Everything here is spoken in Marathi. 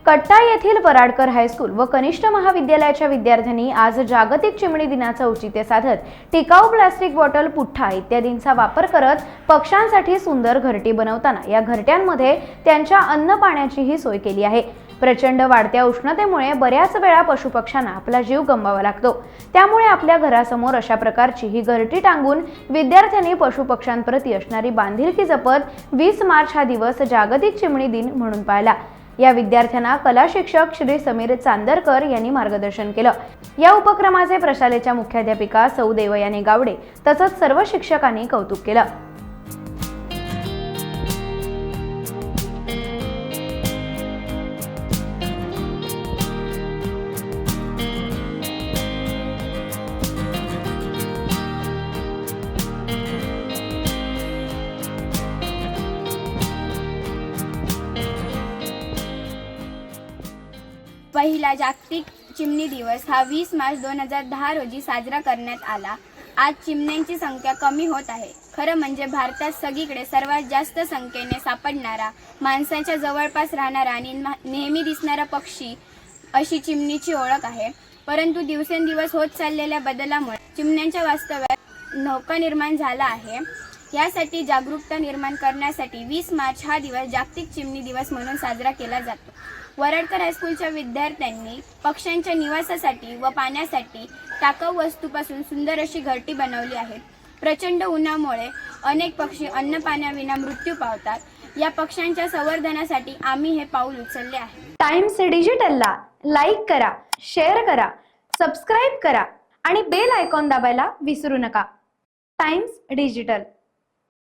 कट्टा येथील वराडकर हायस्कूल व कनिष्ठ महाविद्यालयाच्या विद्यार्थ्यांनी आज जागतिक चिमणी दिनाचं औचित्य साधत टिकाऊ प्लास्टिक बॉटल, पुठ्ठा इत्यादींचा वापर करत पक्ष्यांसाठी सुंदर घरटी बनवताना या घरट्यांमध्ये त्यांच्या अन्न पाण्याचीही सोय केली आहे। प्रचंड वाढत्या उष्णतेमुळे बऱ्याच वेळा पशुपक्ष्यांना आपला जीव गमवावा लागतो। त्यामुळे आपल्या घरासमोर अशा प्रकारची ही घरटी टांगून विद्यार्थ्यांनी पशुपक्ष्यांप्रती असणारी बांधिलकी जपत 20 मार्च हा दिवस जागतिक चिमणी दिन म्हणून पाळला। या विद्यार्थ्यांना कला शिक्षक श्री समीर चांदरकर यांनी मार्गदर्शन केलं। या उपक्रमाचे प्रशालेच्या मुख्याध्यापिका सौ देवयानी गावडे तसंच सर्व शिक्षकांनी कौतुक केलं। पहिला जागतिक चिमणी दिवस हा 20 मार्च 2010 रोजी साजरा करण्यात आला। आज चिमण्यांची संख्या कमी होत आहे। खरं म्हणजे भारतात सगळीकडे सर्वात जास्त संख्येने सापडणारा, माणसाच्या जवळपास राहणारा आणि नेहमी दिसणारा पक्षी अशी चिमणीची ओळख आहे। परंतु दिवसेंदिवस होत चाललेल्या बदलामुळे चिमण्यांच्या वास्तव्यात धोका निर्माण झाला आहे। यासाठी जागरूकता निर्माण करण्यासाठी 20 मार्च हा दिवस जागतिक चिमणी दिवस म्हणून साजरा केला जातो। वराडकर हायस्कूलच्या विद्यार्थ्यांनी पक्ष्यांच्या निवासासाठी व पाण्यासाठी टाकाऊ वस्तूपासून सुंदर अशी घरटी बनवली आहे। प्रचंड उन्हामुळे अनेक पक्षी अन्न पाण्याविना मृत्यू पावतात। या पक्ष्यांच्या संवर्धनासाठी आम्ही हे पाऊल उचलले आहे। टाइम्स डिजिटलला लाईक करा, शेअर करा, सबस्क्राईब करा आणि बेल आयकॉन दाबायला विसरू नका। Times digital.